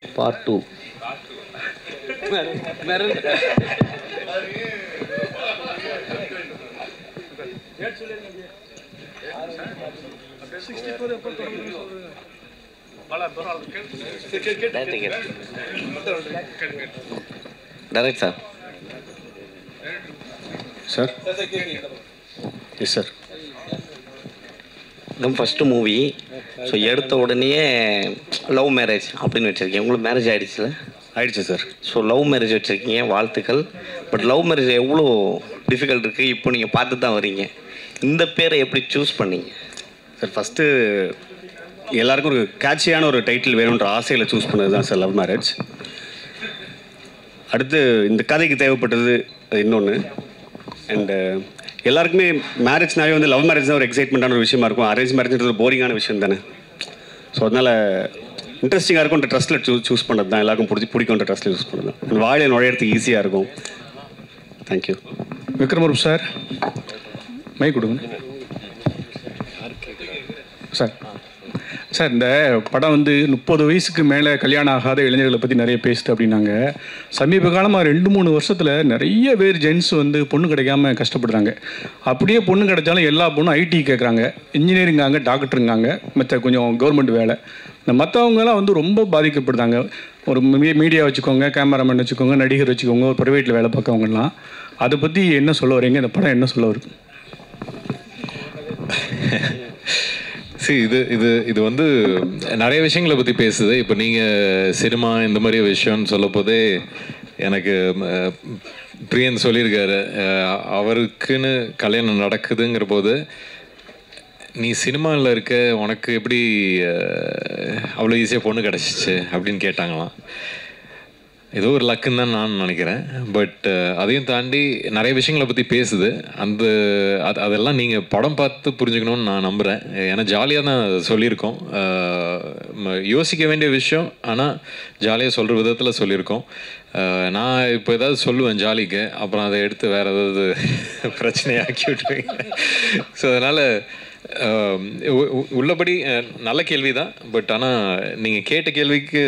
Part 2. Direct, sir. Sir? Yes, sir. நம்ம first movie so எடுத்த உடனே லவ் மேரேஜ் அப்படின்னு வச்சுருக்கீங்க. உங்களுக்கு மேரேஜ் ஆகிடுச்சுல? ஆயிடுச்சு சார். ஸோ லவ் மேரேஜ் வச்சுருக்கீங்க, வாழ்த்துக்கள். பட் லவ் மேரேஜ் எவ்வளோ டிஃபிகல்ட் இருக்குது இப்போ நீங்கள் பார்த்து தான் வரீங்க. இந்த பேரை எப்படி சூஸ் பண்ணீங்க சார்? ஃபஸ்ட்டு எல்லாருக்கும் ஒரு கேட்சியான ஒரு டைட்டில் வேணுன்ற ஆசையில் சூஸ் பண்ணது தான் சார் லவ் மேரேஜ். அடுத்து இந்த கதைக்கு தேவைப்பட்டது இன்னொன்று. அண்டு எல்லாருக்குமே மேரேஜ்னாவே வந்து லவ் மேரேஜ் தான் ஒரு எக்ஸைட்மெண்ட்டான ஒரு விஷயமா இருக்கும். அரேஞ்ச் மேரேஜ்ன்றது ஒரு போரிங்கான விஷயம் தானே. ஸோ அதனால் இன்ட்ரெஸ்டிங்காக இருக்கும்ன்ற ட்ரஸ்ட்டில் சூஸ் பண்ணுறது தான், எல்லாருக்கும் பிடிக்கும்ன்ற ட்ரஸ்ட்டில் சூஸ் பண்ணுறது தான். வாழையை நுழையிறதுக்கு ஈஸியாக இருக்கும். தேங்க்யூ. விக்ரமரூப் சார், மை கொடுங்க சார். சார், இந்த படம் வந்து 30 வயசுக்கு மேலே கல்யாணம் ஆகாத இளைஞர்களை பற்றி நிறைய பேசுது அப்படின்னாங்க. சமீப காலமாக 2-3 வருஷத்தில் நிறைய பேர் ஜென்ஸ் வந்து பொண்ணு கிடைக்காம கஷ்டப்படுறாங்க. அப்படியே பொண்ணு கிடைச்சாலும் எல்லா பொண்ணும் ஐடி கேட்குறாங்க, இன்ஜினியரிங்காங்க, டாக்டருங்காங்க, மற்ற கொஞ்சம் கவர்மெண்ட் வேலை. இந்த மற்றவங்கலாம் வந்து ரொம்ப பாதிக்கப்படுறாங்க. ஒரு மீடியா வச்சுக்கோங்க, கேமராமேன் வச்சுக்கோங்க, நடிகர் வச்சுக்கோங்க, ஒரு ப்ரைவேட்டில் வேலை பார்க்கவங்கலாம். அதை பற்றி என்ன சொல்ல வரீங்க? இந்த படம் என்ன சொல்ல வருது? சரி, இது வந்து நிறைய விஷயங்களை பற்றி பேசுது. இப்போ நீங்கள் சினிமா இந்த மாதிரி விஷயம்னு சொல்ல போதே எனக்கு பிரியன் சொல்லியிருக்காரு, அவருக்குன்னு கல்யாணம் நடக்குதுங்கிற போது நீ சினிமாவில் இருக்க, உனக்கு எப்படி அவ்வளோ ஈஸியாக பொண்ணு கிடச்சிச்சு அப்படின்னு கேட்டாங்களாம். ஏதோ ஒரு லக்குன்னு தான் நான் நினைக்கிறேன். பட் அதையும் தாண்டி நிறைய விஷயங்களை பற்றி பேசுது. அதெல்லாம் நீங்கள் படம் பார்த்து புரிஞ்சுக்கணும்னு நான் நம்புகிறேன். ஏன்னா ஜாலியாக தான் சொல்லியிருக்கோம், யோசிக்க வேண்டிய விஷயம், ஆனால் ஜாலியாக சொல்கிற விதத்தில் சொல்லியிருக்கோம். நான் இப்போ ஏதாவது சொல்லுவேன் ஜாலிக்கு, அப்புறம் அதை எடுத்து வேறு ஏதாவது பிரச்சனையாக்கி விட்டுருவீங்க. ஸோ அதனால் உள்ளபடி நல்ல கேள்வி தான். பட் ஆனால் நீங்கள் கேட்ட கேள்விக்கு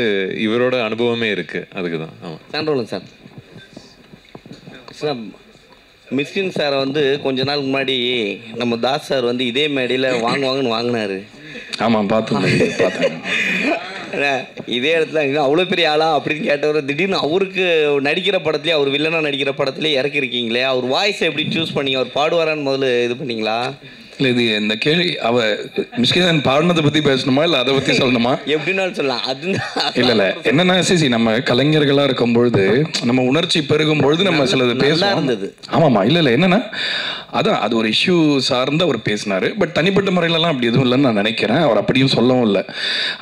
இவரோட அனுபவமே இருக்குது, அதுக்கு தான். ஆமாம். சான்றோம் சார். சார், மிஸ்கின் சாரை வந்து கொஞ்ச நாள் முன்னாடி நம்ம தாஸ் சார் வந்து இதே மேடையில் வாங்குவாங்கன்னு வாங்கினார். ஆமாம், பார்த்தேன். இதே இடத்துல அவ்வளோ பெரிய ஆளா அப்படின்னு கேட்டவர் திடீர்னு அவருக்கு நடிக்கிற படத்துலேயே, அவர் வில்லனாக நடிக்கிற படத்துலேயே இறக்கிருக்கீங்களே, அவர் வாய்ஸை எப்படி சூஸ் பண்ணீங்க? அவர் பாடுவாரான்னு முதல்ல இது பண்ணீங்களா? இல்லை, இது இந்த கேள்வி மிஸ்கின் பாடினதை பற்றி பேசணுமா இல்லை அதை பற்றி சொல்லணுமா? எப்படின்னாலும் சொல்லலாம். அது இல்லை என்னன்னா, நம்ம கலைஞர்களாக இருக்கும்பொழுது நம்ம உணர்ச்சி பெருகும் பொழுது நம்ம சிலது பேசலாம் இருந்தது. ஆமாம்மா. இல்லை என்னன்னா, அதான் அது ஒரு இஷ்யூ சார்ந்து அவர் பேசினார். பட் தனிப்பட்ட முறையிலலாம் அப்படி எதுவும் இல்லைன்னு நான் நினைக்கிறேன். அவர் அப்படியும் சொல்லவும் இல்லை.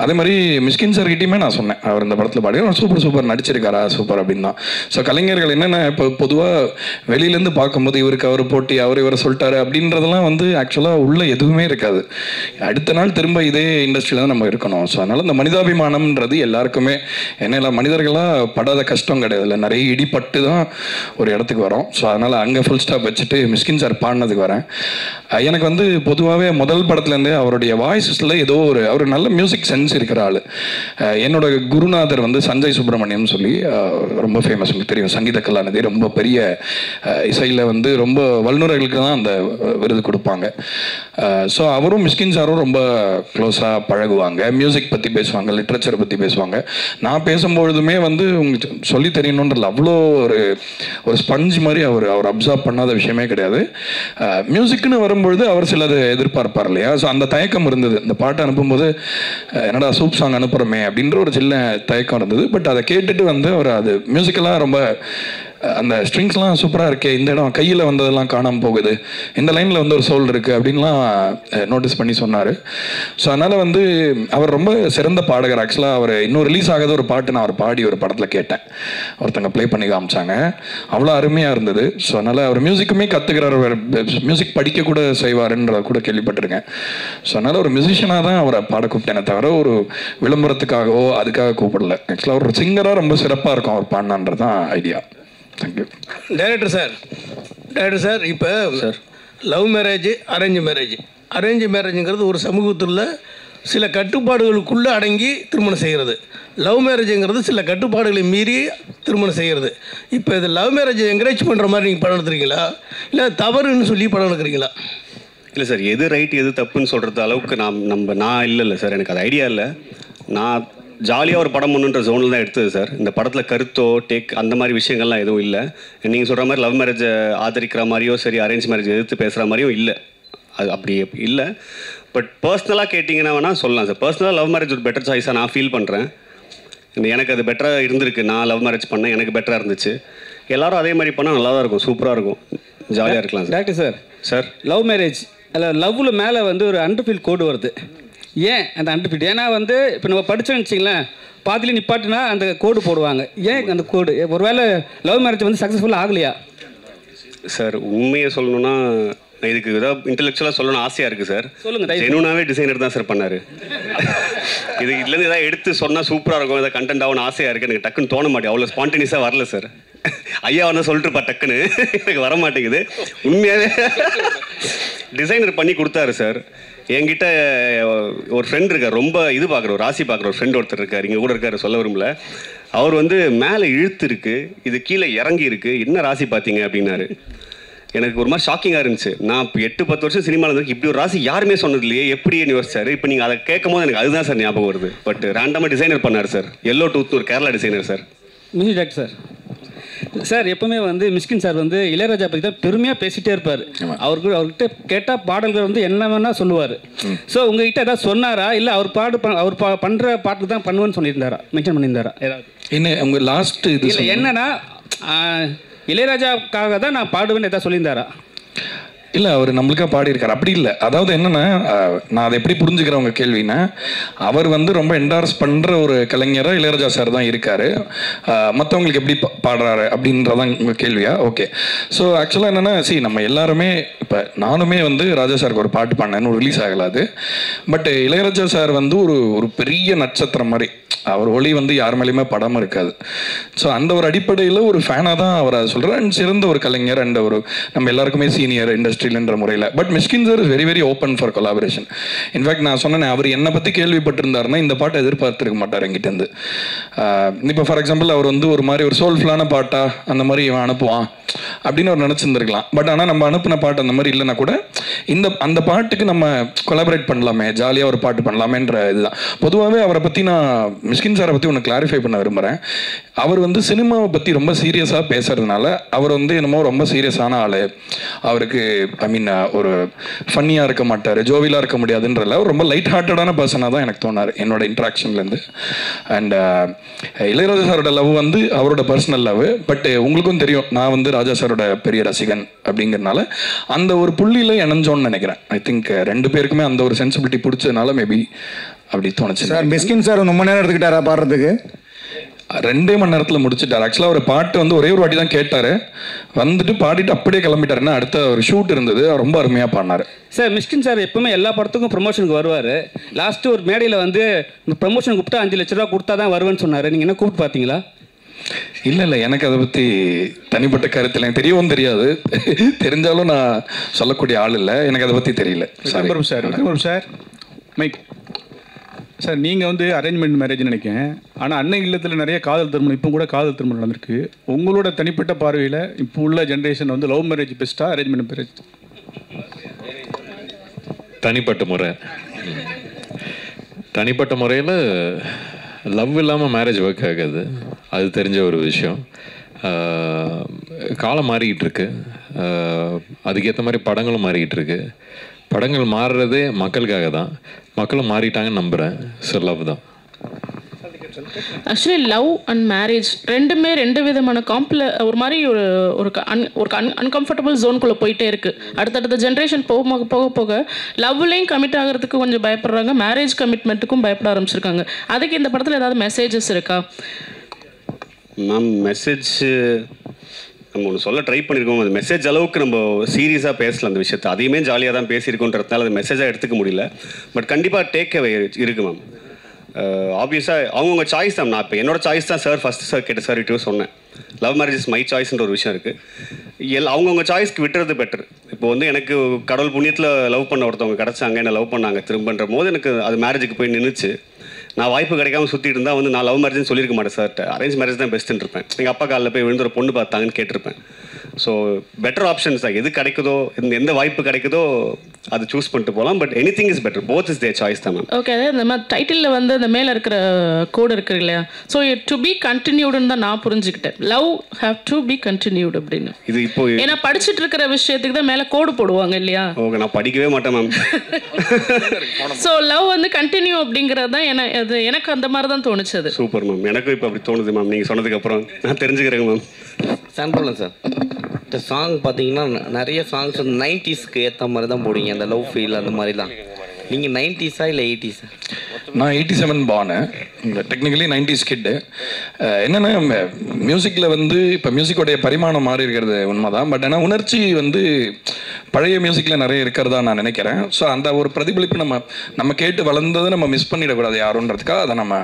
அதே மாதிரி மிஸ்கின் சார்கிட்டையுமே நான் சொன்னேன், அவர் இந்த படத்தில் பாடி சூப்பர் நடிச்சிருக்காரா, சூப்பர் அப்படின்னு தான். ஸோ கலைஞர்கள் என்னென்ன இப்போ பொதுவாக வெளியிலேருந்து பார்க்கும்போது இவருக்கு அவர் போட்டி, இவரை சொல்லிட்டாரு அப்படின்றதெல்லாம் வந்து ஆக்சுவலாக உள்ள எதுவுமே இருக்காது. அடுத்த நாள் திரும்ப இதே இண்டஸ்ட்ரியில் தான் நம்ம இருக்கணும். ஸோ அதனால் இந்த மனிதாபிமானம்ன்றது எல்லாருக்குமே, என்ன மனிதர்களாக படாத கஷ்டம் கிடையாது, இல்லை நிறைய இடிப்பட்டு தான் ஒரு இடத்துக்கு வரோம். ஸோ அதனால் அங்கே ஃபுல் ஸ்டாப் வச்சுட்டு மிஸ்கின் சார் பாடினதுக்கு வரேன். எனக்கு வந்து பொதுவாகவே முதல் படத்துலேருந்தே அவருடைய வாய்ஸில் ஏதோ அவர் நல்ல மியூசிக் சென்ஸ் இருக்கிற ஆள். என்னோட குருநாதர் வந்து சஞ்சய் சுப்பிரமணியம் சொல்லி ரொம்ப ஃபேமஸ், உங்களுக்கு தெரியும், சங்கீத கலாநிதி, ரொம்ப பெரிய இசையில் வந்து ரொம்ப வல்லுநர்களுக்கு தான் அந்த விருது கொடுப்பாங்க. ஸோ அவரும் மிஸ்கின் சாரும் ரொம்ப க்ளோஸாக பழகுவாங்க, மியூசிக் பற்றி பேசுவாங்க, லிட்ரேச்சரை பற்றி பேசுவாங்க. நான் பேசும்பொழுதுமே வந்து உங்களுக்கு சொல்லி தெரியணுன்றது அவ்வளோ ஒரு ஸ்பஞ்ச் மாதிரி அவர் அப்சர்வ் பண்ணாத விஷயமே கிடையாது. மியூசிக்னு வரும்பொழுது அவர் சிலது எதிர்பார்ப்பார் இல்லையா. ஸோ அந்த தயக்கம் இருந்தது. இந்த பாட்டை அனுப்பும்போது என்னடா சூப் சாங் அனுப்புகிறோமே அப்படின்ற ஒரு சின்ன தயக்கம் இருந்தது. பட் அதை கேட்டுட்டு வந்து அவர் அது மியூசிக்கெல்லாம் ரொம்ப அந்த ஸ்ட்ரிங்ஸ்லாம் சூப்பராக இருக்கே, இந்த இடம் கையில் வந்ததெல்லாம் காணாமல் போகுது, இந்த லைனில் வந்து ஒரு சோல் இருக்குது அப்படின்லாம் நோட்டீஸ் பண்ணி சொன்னார். ஸோ அதனால் வந்து அவர் ரொம்ப சிறந்த பாடகர். ஆக்சுவலாக அவர் இன்னும் ரிலீஸ் ஆகாத ஒரு பாட்டு நான் அவர் பாடி ஒரு படத்தில் கேட்டேன், ஒருத்தங்க ப்ளே பண்ணி காமிச்சாங்க, அவ்வளோ அருமையாக இருந்தது. ஸோ அதனால் அவர் மியூசிக்குமே கற்றுக்கிறார், மியூசிக் படிக்க கூட செய்வாருன்றத கூட கேள்விப்பட்டிருக்கேன். ஸோ அதனால் ஒரு மியூசிஷியனாக தான் அவரை பாட கூப்பிட்டேனே தவிர ஒரு விளம்பரத்துக்காகவோ அதுக்காக கூப்பிடல. ஆக்சுவலாக ஒரு சிங்கராக ரொம்ப சிறப்பாக இருக்கும் அவர் பாடினான்றது தான் ஐடியா. தேங்க்யூ. டைரக்டர் சார், இப்போ லவ் மேரேஜ், அரேஞ்ச் மேரேஜுங்கிறது ஒரு சமூகத்தில் சில கட்டுப்பாடுகளுக்குள்ளே அடங்கி திருமணம் செய்கிறது. லவ் மேரேஜுங்கிறது சில கட்டுப்பாடுகளை மீறி திருமணம் செய்கிறது. இப்போ இது லவ் மேரேஜை என்கரேஜ் பண்ணுற மாதிரி நீங்கள் படம் எடுத்துறீங்களா, இல்லை தவறுன்னு சொல்லி படம் எடுக்கிறீங்களா? இல்லை சார், எது ரைட் எது தப்புன்னு சொல்கிறது அளவுக்கு நான் இல்லை சார், எனக்கு அது ஐடியா இல்லை. நான் ஜாலியாக ஒரு படம் பண்ணுன்ற ஜோனில் தான் எடுத்தது சார். இந்த படத்தில் கருத்தோ அந்த மாதிரி விஷயங்கள்லாம் எதுவும் இல்லை. நீங்கள் சொல்கிற மாதிரி லவ் மேரேஜை ஆதரிக்கிற மாதிரியோ சரி, அரேஞ்ச் மேரேஜ் எதிர்த்து பேசுகிற மாதிரியும் இல்லை. அது அப்படி இல்லை. பட் பர்சனலாக கேட்டிங்கன்னா வேணால் சொல்லலாம் சார். பர்சனலாக லவ் மேரேஜ் ஒரு பெட்டர் சாய்ஸாக நான் ஃபீல் பண்ணுறேன். எனக்கு அது பெட்டராக இருந்திருக்கு. நான் லவ் மேரேஜ் பண்ணேன், எனக்கு பெட்டராக இருந்துச்சு. எல்லோரும் அதே மாதிரி பண்ணால் நல்லா தான் இருக்கும், சூப்பராக இருக்கும், ஜாலியாக இருக்கலாம். டாக்டர் சார் லவ் மேரேஜ் அதில் லவ்வில் மேலே வந்து ஒரு அண்டர்ஃபீல் கோடு வருது. ஏன் அந்த அண்டர்ஃபீல்? ஏன்னா வந்து இப்போ நம்ம படித்தோன்னு வச்சிங்களேன், பாதியில் நிப்பாட்டினா அந்த கோடு போடுவாங்க. ஏன் அந்த கோடு? ஒருவேளை லவ் மேரேஜ் வந்து சக்ஸஸ்ஃபுல்லாக ஆகலையா? சார் உண்மையை சொல்லணும்னா இதுக்கு ஏதாவது இன்டெலெக்சுவலாக சொல்லணும்னு ஆசையாக இருக்குது சார். சொல்லுங்கள். ஜெனுனாவே டிசைனர் தான் சார் பண்ணார். இதுலேருந்து ஏதாவது எடுத்து சொன்னால் சூப்பராக இருக்கும், ஏதாவது கண்டென்ட் ஆகணும் ஆசையாக இருக்குது. எனக்கு டக்குன்னு தோண மாட்டேன், அவ்வளோ ஸ்பான்டேனியஸாக வரல சார். ஐயா வந்து சொல்லிட்டுப்பா டக்குன்னு எனக்கு வர மாட்டேங்குது. உண்மையாகவே டிசைனர் பண்ணி கொடுத்தாரு சார். என்கிட்ட ஒரு ஃப்ரெண்ட் இருக்கார், ரொம்ப இது பார்க்குற ஒரு ராசி பார்க்குற ஒரு ஃப்ரெண்ட் ஒருத்தர் இருக்கார், இங்கே கூட இருக்கார், சொல்ல விரும்பல. அவர் வந்து மேலே இழுத்து இருக்குது, இது கீழே இறங்கி இருக்குது, என்ன ராசி பார்த்தீங்க அப்படின்னாரு. எனக்கு ஒரு மாதிரி ஷாக்கிங்காக இருந்துச்சு. நான் இப்போ 8-10 வருஷம் சினிமாவில் இருக்கு, இப்படி ஒரு ராசி யாருமே சொன்னது இல்லையே, எப்படின்னு யோசிச்சார். இப்போ நீங்கள் அதை கேட்கும் போது எனக்கு அதுதான் சார் ஞாபகம் வருது. பட் ரேண்டமாக டிசைனர் பண்ணார் சார், எல்லோ டூத் ஒரு Kerala designer sir. Music doctor sir எப்பவுமே வந்து மிஸ்கின் சார் வந்து இளையராஜா பற்றி தான் பெருமையாக பேசிகிட்டே இருப்பார். அவர்கிட்ட கேட்டால் பாடல்கள் வந்து என்ன வேணால் சொல்லுவார். ஸோ உங்ககிட்ட ஏதாவது சொன்னாரா, இல்லை அவர் பண்ணுற பாட்டு தான் பண்ணுவேன்னு சொல்லியிருந்தாரா, மென்ஷன் பண்ணியிருந்தாரா ஏதாவது? என்ன உங்கள் லாஸ்ட்டு இது இல்லை என்னன்னா இளையராஜாவுக்காக தான் நான் பாடுவேன்னு எதாவது சொல்லியிருந்தாரா? இல்லை, அவர் நம்மளுக்காக பாடியிருக்கார். அப்படி இல்லை. அதாவது என்னென்னா, நான் அதை எப்படி புரிஞ்சுக்கிறேன் உங்கள் கேள்வின்னா, அவர் வந்து ரொம்ப என்டார்ஸ் பண்ணுற ஒரு கலைஞராக இளையராஜா சார் தான் இருக்கார். மற்றவங்களுக்கு எப்படி பாடுறாரு அப்படின்றதான் உங்கள் கேள்வியா? ஓகே. ஸோ ஆக்சுவலாக என்னென்னா, நம்ம எல்லாருமே இப்போ நானுமே வந்து ராஜா சாருக்கு ஒரு பாட்டு பாடினேன்னு ரிலீஸ் ஆகலாது. பட் இளையராஜா சார் வந்து ஒரு பெரிய நட்சத்திரம் மாதிரி, அவர் ஒளி வந்து யார் மேலேயுமே படமாக இருக்காது. ஸோ அந்த ஒரு அடிப்படையில் ஒரு ஃபேனாக தான் அவர் அதை சொல்கிறார். அண்ட் சிறந்த ஒரு கலைஞர் அண்ட் ஒரு நம்ம எல்லாருக்குமே சீனியர் இண்டஸ்ட்ரியில்ன்ற முறையில். But Mysskin sir is very very open for collaboration. In fact நான் சொன்னேன், அவர் என்னை பற்றி கேள்விப்பட்டிருந்தாருன்னா இந்த பாட்டை எதிர்பார்த்துருக்க மாட்டார் என்கிட்டேருந்து. இப்போ ஃபார் எக்ஸாம்பிள் அவர் வந்து ஒரு மாதிரி ஒரு சோல்ஃபுல்லான பாட்டாக அந்த மாதிரி இவன் அனுப்புவான் அப்படின்னு அவர் நினச்சிருந்துருக்கலாம். பட் ஆனால் நம்ம அனுப்பின பாட்டு அந்த மாதிரி இல்லைன்னா கூட அந்த பாட்டுக்கு நம்ம கொலாபரேட் பண்ணலாமே, ஜாலியாக ஒரு பாட்டு பண்ணலாமேன்ற இதுதான். பொதுவாகவே அவரை பற்றி நான் மிஸ்கின் சாரை பற்றி ஒன்று கிளாரிஃபை பண்ண விரும்புகிறேன். அவர் வந்து சினிமாவை பற்றி ரொம்ப சீரியஸாக பேசுறதுனால அவர் வந்து என்னமோ ரொம்ப சீரியஸான ஆள், அவருக்கு ஐ மீன் ஒரு ஃபன்னியாக இருக்க மாட்டார், ஜோவிலாக இருக்க முடியாதுன்றல ரொம்ப லைட் ஹார்ட்டடான பர்சனாக தான் எனக்கு தோணார் என்னோட இன்ட்ராக்ஷன்லேருந்து. அண்ட் இளையராஜா சாரோட லவ் வந்து அவரோட பர்சனல் லவ். பட் உங்களுக்கும் தெரியும், நான் வந்து ராஜா சாரோட பெரிய ரசிகன் அப்படிங்கிறதுனால அந்த ஒரு புள்ளியில் இணைஞ்சோன்னு நினைக்கிறேன். ஐ திங்க் ரெண்டு பேருக்குமே அந்த ஒரு சென்சிபிலிட்டி பிடிச்சதுனால மேபி அப்படி தோணுச்சு. சார் மிஸ்கின் சார் ரொம்ப நேரம் எடுத்துக்கிட்டாரா பாடுறதுக்கு? 2 மணி நேரத்தில் முடிச்சுட்டார். ஆக்சுவலாக ஒரு பாட்டு வந்து ஒரே ஒரு வாட்டி தான் கேட்டார், வந்துட்டு பாடிட்டு அப்படியே கிளம்பிட்டாருன்னா அடுத்த ஒரு ஷூட் இருந்தது, ரொம்ப அருமையாக பாடினார். சார் மிஸ்கின் சார் எப்பவுமே எல்லா படத்துக்கும் ப்ரொமோஷனுக்கு வருவார். லாஸ்ட்டு ஒரு மேடையில் வந்து ப்ரொமோஷன் கூப்பிட்டா 5 லட்ச ரூபா கொடுத்தா தான் வருவேன்னு சொன்னார். நீங்கள் என்ன கூப்பிட்டு பார்த்தீங்களா? இல்லை, எனக்கு அதை பற்றி தனிப்பட்ட கருத்து எனக்கு தெரியவும் தெரியாது. தெரிஞ்சாலும் நான் சொல்லக்கூடிய ஆள் இல்லை, எனக்கு அதை பற்றி தெரியல. சார் மைக் சார், நீங்கள் வந்து அரேஞ்ச்மெண்ட் மேரேஜ்னு நினைக்கிறேன். ஆனால் அன்னை இல்லத்தில் நிறைய காதல் திருமணம், இப்போ கூட காதல் திருமணம் நடந்திருக்கு. உங்களோட தனிப்பட்ட பார்வையில் இப்போ உள்ள ஜென்ரேஷன் வந்து லவ் மேரேஜ் பெஸ்ட்டாக அரேஞ்ச்மெண்ட் மேரேஜ்? தனிப்பட்ட முறையில் லவ் இல்லாமல் மேரேஜ் ஒர்க் ஆகாது, அது தெரிஞ்ச ஒரு விஷயம். காலம் மாறிக்கிட்டு இருக்கு, அதுக்கேற்ற மாதிரி படங்களும் மாறிக்கிட்டு இருக்கு. படங்கள் மாறுறதே மக்களுக்காக தான், மக்களும் மாறிட்டாங்கன்னு நம்புகிறேன். ஸோ லவ் தான். ஆக்சுவலி லவ் அண்ட் மேரேஜ் ரெண்டுமே 2 விதமான ஒரு மாதிரி ஒரு அன்கம்ஃபர்டபுள் ஜோனுக்குள்ளே போயிட்டே இருக்குது. அடுத்தடுத்த ஜென்ரேஷன் போக போக லவ்லையும் கமிட் ஆகிறதுக்கு கொஞ்சம் பயப்படுறாங்க, மேரேஜ் கமிட்மெண்ட்டுக்கும் பயப்பட ஆரம்பிச்சிருக்காங்க. அதுக்கு இந்த படத்தில் ஏதாவது மெசேஜஸ் இருக்கா மேம்? மெசேஜ் நம்ம ஒன்று சொல்ல ட்ரை பண்ணியிருக்கோம். அந்த மெசேஜ் அளவுக்கு நம்ம சீரியஸாக பேசலாம் அந்த விஷயத்தை, அதையுமே ஜாலியாக தான் பேசியிருக்கோன்றதுனால அது மெசேஜாக எடுத்துக்க முடியல. பட் கண்டிப்பாக டேக் அவே இருக்குது மேம். ஆப்வியஸாக அவங்கவுங்க சாய்ஸ் தான். நான் இப்போ என்னோட சாய்ஸ் தான் சார் ஃபஸ்ட்டு சார் கேட்ட சார் கிட்டே சொன்னேன். லவ் மேரேஜ் இஸ் மை சாய்ஸ்ன்ற ஒரு விஷயம் இருக்குது. அவங்கவுங்க சாய்ஸ்க்கு விட்டுறது பெட்டர். இப்போ வந்து எனக்கு கடவுள் புண்ணியத்தில் லவ் பண்ண ஒருத்தவங்க கிடச்சாங்க, என்னை லவ் பண்ணாங்க திரும்பன்ற போது எனக்கு அது மேரேஜுக்கு போய் நின்றுச்சு. நான் வாய்ப்பு கிடைக்காம சுற்றிட்டு இருந்தால் வந்து நான் லவ் மேரேஜ்னு சொல்லியிருக்க மாட்டேன் சார், அரேஞ்ச் மேரேஜ் தான் பெஸ்ட்டுன்னு இருப்பேன். எங்கள் அப்பா காலில் போய் விழுந்து ஒரு பொண்ணு பார்த்தாங்கன்னு கேட்டிருப்பேன். ஸோ பெட்டர் ஆப்ஷன்ஸ் தான், எது கிடைக்குதோ எந்த வாய்ப்பு கிடைக்குதோ அது சூஸ் பண்ணிட்டு போகலாம். But any thing is better, both is there choice தான் மேம். ஓகே, அதாவது இந்த மாதிரி டைட்டிலில் வந்து அந்த மேலே இருக்கிற கோடு இருக்கு இல்லையா, ஸோ டு பி கண்டினியூடுன்னு தான் நான் புரிஞ்சுக்கிட்டேன். Love have to be continued அப்படின்னு. இது இப்போ ஏன்னா படிச்சுட்டு இருக்கிற விஷயத்துக்கு தான் மேலே கோடு போடுவாங்க இல்லையா? ஓகே, நான் படிக்கவே மாட்டேன் மேம். ஸோ லவ் வந்து கண்டினியூ அப்படிங்கிறது தான் எனக்கு அந்த மாதிரி தான் தோணுச்சு. சூப்பர் மேம், எனக்கும் இப்போ அப்படி தோணுது மேம் நீங்கள் சொன்னதுக்கப்புறம் நான் தெரிஞ்சுக்கிறேங்க மேம். சாம்பிள் சார், இந்த சாங் பார்த்தீங்கன்னா நிறைய சாங்ஸ் வந்து 90ஸ்க்கு ஏற்ற மாதிரி தான் போடுவீங்க, அந்த லவ் ஃபீல் அந்த மாதிரிலாம். நீங்கள் 90ஸா இல்லை 80ஸா? நான் 87 பானு, இந்த டெக்னிக்கலி 90s கிட்டு. என்னென்னா மியூசிக்கில் வந்து இப்போ மியூசிக்கோடைய பரிமாணம் மாறி இருக்கிறது உண்மைதான். பட் ஆனால் உணர்ச்சி வந்து பழைய மியூசிக்கில் நிறைய இருக்கிறதா நான் நினைக்கிறேன். ஸோ அந்த ஒரு பிரதிபலிப்பு நம்ம கேட்டு வளர்ந்ததை நம்ம மிஸ் பண்ணிடக்கூடாது யாருன்றதுக்காக அதை நம்ம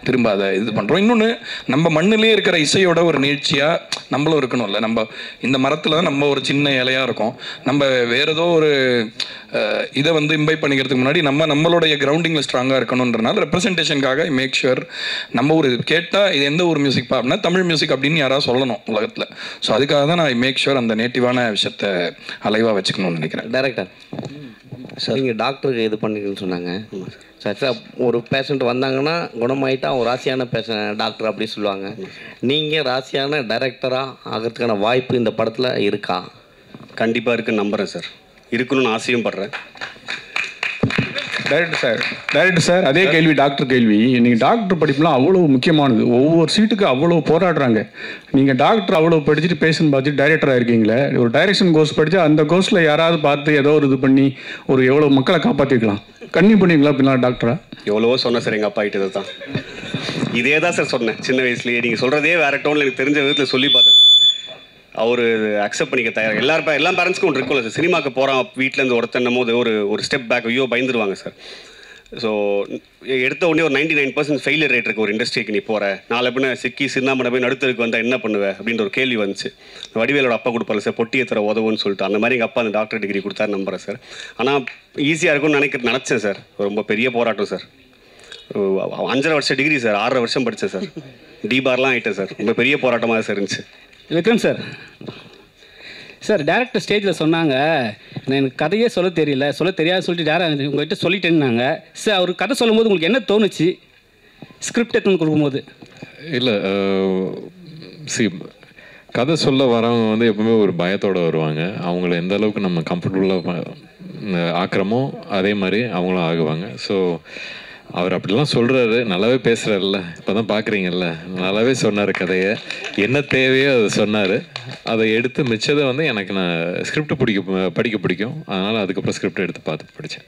திரும்ப அதை இது பண்ணுறோம். இன்னொன்று, நம்ம மண்ணிலே இருக்கிற இசையோட ஒரு நீட்சியாக நம்மளும் இருக்கணும்ல. நம்ம இந்த மரத்தில் தான் நம்ம ஒரு சின்ன இலையாக இருக்கோம். நம்ம வேறு ஏதோ ஒரு இதை வந்து இம்பை பண்ணிக்கிறதுக்கு முன்னாடி நம்மளுடைய கிரவுண்டிங்கில் ஸ்ட்ராங்காக இருக்கணுன்றனால ரெப்ரசன்டேஷனுக்காக மேக் ஷுர் நம்ம ஒரு கேட்டால் இது எந்த ஒரு மியூசிக் அப்படின்னா தமிழ் மியூசிக் அப்படின்னு யாராவது சொல்லணும் உலகத்தில். ஸோ அதுக்காக தான் நான் மேக் ஷுர் அந்த நேட்டிவான விஷயத்தை அலைவாக வச்சுக்கணும்னு நினைக்கிறேன். டைரக்டர் சார், நீங்கள் டாக்டருக்கு இது பண்ணிக்கணும்னு சொன்னாங்க சார். சார், ஒரு பேஷண்ட் வந்தாங்கன்னா குணமாயிட்டா ஒரு ராசியான டாக்டர் அப்படி சொல்லுவாங்க. நீங்கள் ராசியான டைரக்டராக ஆகிறதுக்கான வாய்ப்பு இந்த படத்தில் இருக்கா? கண்டிப்பாக இருக்குன்னு நம்புகிறேன் சார், இருக்கணும்னு ஆசையும் படுறேன். டைரக்டர் சார், அதே கேள்வி டாக்டர் கேள்வி. நீங்கள் டாக்டர் படிப்புலாம் அவ்வளோ முக்கியமானது, ஒவ்வொரு சீட்டுக்கு அவ்வளோ போராடுறாங்க. நீங்கள் டாக்டர் அவ்வளோ படிச்சுட்டு பேஷண்ட் பார்த்துட்டு டைரக்டராக இருக்கீங்களே, ஒரு டைரக்ஷன் கோர்ஸ் படித்து அந்த கோர்ஸில் யாராவது பார்த்து ஏதோ ஒரு இது பண்ணி ஒரு எவ்வளோ மக்களை காப்பாற்றிக்கலாம், கண்ணி பண்ணுவீங்களா அப்படின்னா டாக்டரா? எவ்வளவோ சொன்னேன் சார், எங்கள் அப்பா கிட்ட தான் இதே தான் சார் சொன்னேன் சின்ன வயசுலேயே. நீங்கள் சொல்கிறதே வேறு டோனில் எனக்கு தெரிஞ்ச விதத்தில் சொல்லி பார்த்தேன். அவர் அக்செப்ட் பண்ணிக்க தயார். எல்லா பேரண்ட்ஸ்க்கும் ஒன்று இருக்கும்ல சார், சினிமாவுக்கு போகிறான் வீட்டிலேருந்து ஒருத்தன்னும் போது ஒரு ஸ்டெப் பேக் ஐயோ பயந்துருவாங்க சார். ஸோ எடுத்த உடனே ஒரு 99% ஃபெயிலியர் ரேட் இருக்குது ஒரு இண்டஸ்ட்ரிக்கு. நீ போகிற நாலு பின்ன சிக்கி சின்னாமனை போய் நடுத்தருக்கு வந்தால் என்ன பண்ணுவேன் அப்படின்ற ஒரு கேள்வி வந்துச்சு. வடிவேலோட அப்பா கொடுப்பாரு சார், பொட்டியை தர உதவுன்னு சொல்லிட்டு. அந்த மாதிரி எங்கள் அப்பா அந்த டாக்டர் டிகிரி கொடுத்தாரு நம்புறேன் சார். ஆனால் ஈஸியாக இருக்கும்னு நினச்சேன் சார். ரொம்ப பெரிய போராட்டம் சார். 5.5 வருஷம் டிகிரி சார், 6.5 வருஷம் படித்தேன் சார். டிபார்லாம் ஆகிட்டேன் சார். ரொம்ப பெரிய போராட்டமாக சார் இருந்துச்சு. விக்ரம் சார், சார் டேரக்டர் ஸ்டேஜில் சொன்னாங்க எனக்கு கதையே சொல்ல தெரியாது சொல்லிட்டு டேரக்டர் உங்கள்கிட்ட சொல்லிட்டேன்னாங்க. சார் அவர் கதை சொல்லும்போது உங்களுக்கு என்ன தோணுச்சு ஸ்கிரிப்ட் எடுத்துன்னு கொடுக்கும்போது? இல்லை கதை சொல்ல வரவங்க வந்து எப்பவுமே ஒரு பயத்தோடு வருவாங்க. அவங்கள எந்த அளவுக்கு நம்ம கம்ஃபர்டபுளாக ஆக்குறோமோ அதே மாதிரி அவங்களும் ஆகுவாங்க. ஸோ அவர் அப்படிலாம் சொல்கிறாரு, நல்லாவே பேசுகிறாருல்ல, இப்போ தான் பார்க்குறீங்கல்ல, நல்லாவே சொன்னார் கதையை, என்ன தேவையோ அதை சொன்னார். அதை எடுத்து மிச்சதை வந்து எனக்கு நான் ஸ்கிரிப்ட் படிக்க பிடிக்கும். அதனால் அதுக்கப்புறம் ஸ்கிரிப்ட் எடுத்து பார்த்து படித்தேன்.